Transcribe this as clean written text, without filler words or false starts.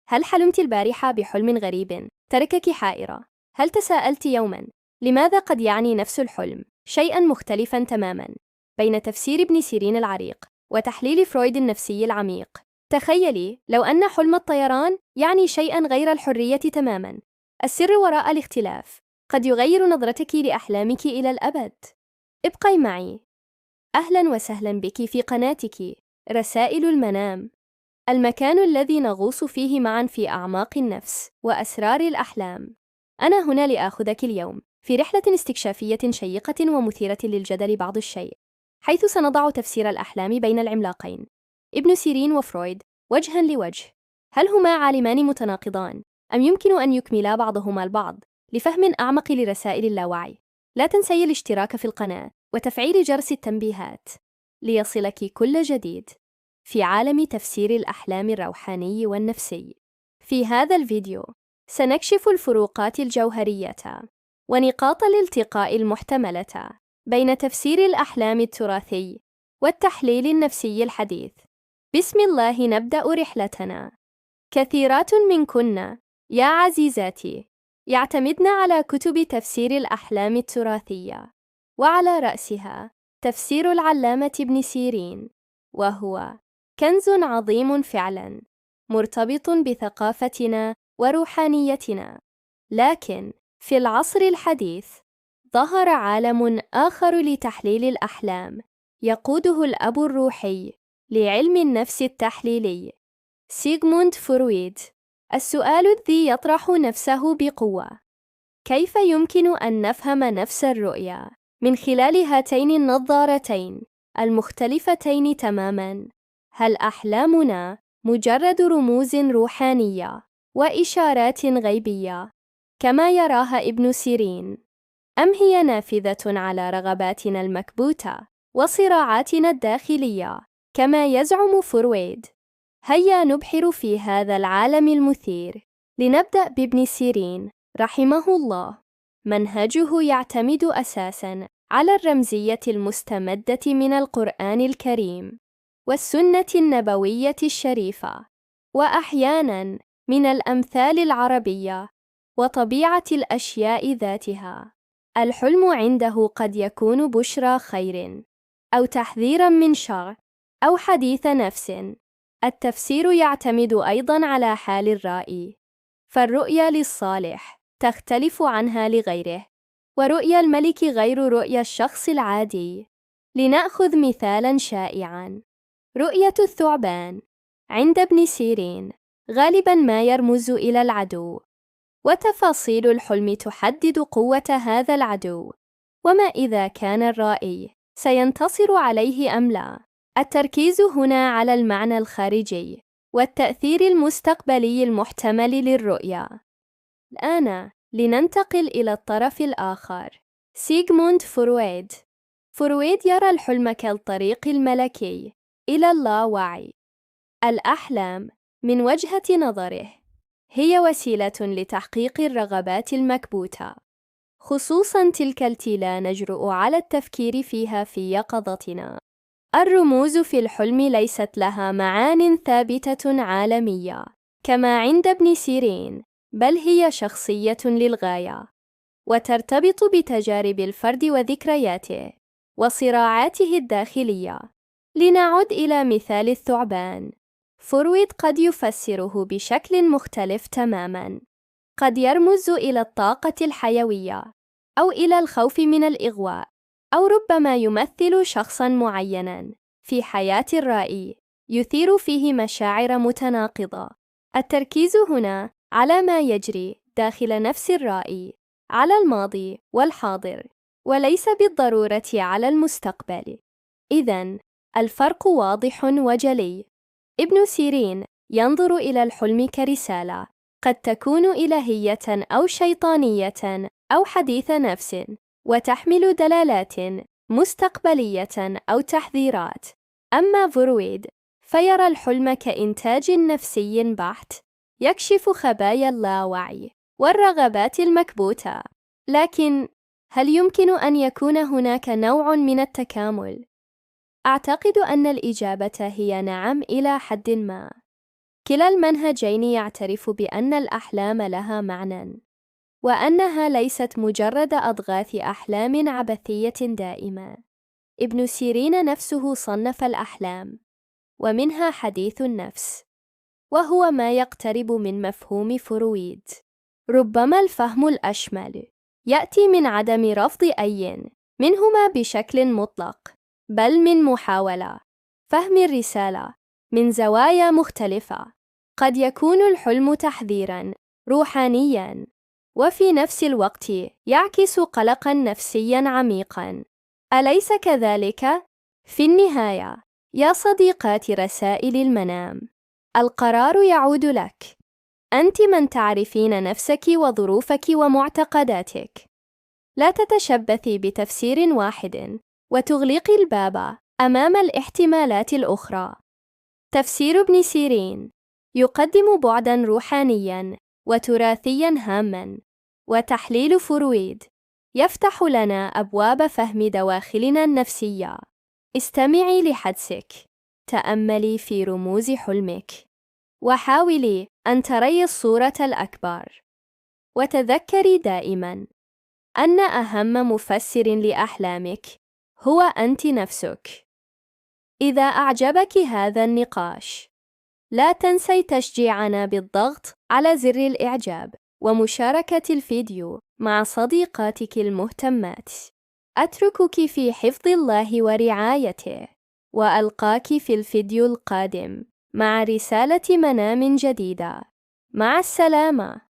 هل حلمت البارحة بحلم غريب تركك حائرة؟ هل تساءلت يوماً لماذا قد يعني نفس الحلم شيئاً مختلفاً تماماً؟ بين تفسير ابن سيرين العريق وتحليل فرويد النفسي العميق، تخيلي لو أن حلم الطيران يعني شيئاً غير الحرية تماماً. السر وراء الاختلاف قد يغير نظرتك لأحلامك إلى الأبد. ابقي معي. أهلاً وسهلاً بك في قناتك رسائل المنام، المكان الذي نغوص فيه معاً في أعماق النفس وأسرار الأحلام. أنا هنا لآخذك اليوم في رحلة استكشافية شيقة ومثيرة للجدل بعض الشيء، حيث سنضع تفسير الأحلام بين العملاقين ابن سيرين وفرويد وجهاً لوجه. هل هما عالمان متناقضان أم يمكن أن يكملا بعضهما البعض لفهم أعمق لرسائل اللاوعي؟ لا تنسي الاشتراك في القناة وتفعيل جرس التنبيهات ليصلك كل جديد في عالم تفسير الأحلام الروحاني والنفسي. في هذا الفيديو سنكشف الفروقات الجوهرية ونقاط الالتقاء المحتملة بين تفسير الأحلام التراثي والتحليل النفسي الحديث. بسم الله نبدأ رحلتنا. كثيرات منكن يا عزيزاتي يعتمدن على كتب تفسير الأحلام التراثية، وعلى رأسها تفسير العلامة ابن سيرين، وهو كنز عظيم فعلاً مرتبط بثقافتنا وروحانيتنا. لكن في العصر الحديث ظهر عالم آخر لتحليل الأحلام يقوده الأب الروحي لعلم النفس التحليلي سيغموند فرويد. السؤال الذي يطرح نفسه بقوة: كيف يمكن أن نفهم نفس الرؤية من خلال هاتين النظارتين المختلفتين تماماً؟ هل أحلامنا مجرد رموز روحانية وإشارات غيبية كما يراها ابن سيرين، أم هي نافذة على رغباتنا المكبوتة وصراعاتنا الداخلية كما يزعم فرويد؟ هيا نبحر في هذا العالم المثير. لنبدأ بابن سيرين رحمه الله. منهجه يعتمد أساساً على الرمزية المستمدة من القرآن الكريم والسنة النبوية الشريفة، وأحياناً من الأمثال العربية وطبيعة الأشياء ذاتها. الحلم عنده قد يكون بشرى خير، أو تحذيراً من شر، أو حديث نفس. التفسير يعتمد أيضاً على حال الرائي، فالرؤيا للصالح تختلف عنها لغيره، ورؤيا الملك غير رؤيا الشخص العادي. لنأخذ مثالاً شائعاً: رؤية الثعبان عند ابن سيرين غالباً ما يرمز إلى العدو، وتفاصيل الحلم تحدد قوة هذا العدو وما إذا كان الرائي سينتصر عليه أم لا. التركيز هنا على المعنى الخارجي والتأثير المستقبلي المحتمل للرؤيا. الآن لننتقل إلى الطرف الآخر. سيغموند فرويد. فرويد يرى الحلم كالطريق الملكي إلى اللاوعي. الأحلام من وجهة نظره هي وسيلة لتحقيق الرغبات المكبوتة، خصوصاً تلك التي لا نجرؤ على التفكير فيها في يقظتنا. الرموز في الحلم ليست لها معان ثابتة عالمية كما عند ابن سيرين، بل هي شخصية للغاية، وترتبط بتجارب الفرد وذكرياته وصراعاته الداخلية. لنعد إلى مثال الثعبان. فرويد قد يفسره بشكل مختلف تماماً. قد يرمز إلى الطاقة الحيوية، أو إلى الخوف من الإغواء، أو ربما يمثل شخصاً معيناً في حياة الرائي يثير فيه مشاعر متناقضة. التركيز هنا على ما يجري داخل نفس الرائي، على الماضي والحاضر، وليس بالضرورة على المستقبل. إذن الفرق واضح وجلي. ابن سيرين ينظر إلى الحلم كرسالة قد تكون إلهية أو شيطانية أو حديث نفس، وتحمل دلالات مستقبلية أو تحذيرات. أما فرويد فيرى الحلم كإنتاج نفسي بحت يكشف خبايا اللاوعي والرغبات المكبوتة. لكن هل يمكن أن يكون هناك نوع من التكامل؟ أعتقد أن الإجابة هي نعم إلى حد ما. كلا المنهجين يعترف بأن الأحلام لها معنى، وأنها ليست مجرد أضغاث أحلام عبثية دائمة. ابن سيرين نفسه صنف الأحلام، ومنها حديث النفس، وهو ما يقترب من مفهوم فرويد. ربما الفهم الأشمل يأتي من عدم رفض أي منهما بشكل مطلق، بل من محاولة فهم الرسالة من زوايا مختلفة. قد يكون الحلم تحذيراً روحانياً، وفي نفس الوقت يعكس قلقاً نفسياً عميقاً، أليس كذلك؟ في النهاية يا صديقات رسائل المنام، القرار يعود لك. أنت من تعرفين نفسك وظروفك ومعتقداتك. لا تتشبثي بتفسير واحد وتغلقي الباب أمام الاحتمالات الأخرى. تفسير ابن سيرين يقدم بعداً روحانياً وتراثياً هاماً، وتحليل فرويد يفتح لنا أبواب فهم دواخلنا النفسية. استمعي لحدسك، تأملي في رموز حلمك، وحاولي أن تري الصورة الأكبر. وتذكري دائماً أن أهم مفسر لأحلامك هو أنت نفسك. إذا أعجبك هذا النقاش، لا تنسي تشجيعنا بالضغط على زر الإعجاب ومشاركة الفيديو مع صديقاتك المهتمات. أتركك في حفظ الله ورعايته، وألقاك في الفيديو القادم مع رسالة منام جديدة. مع السلامة.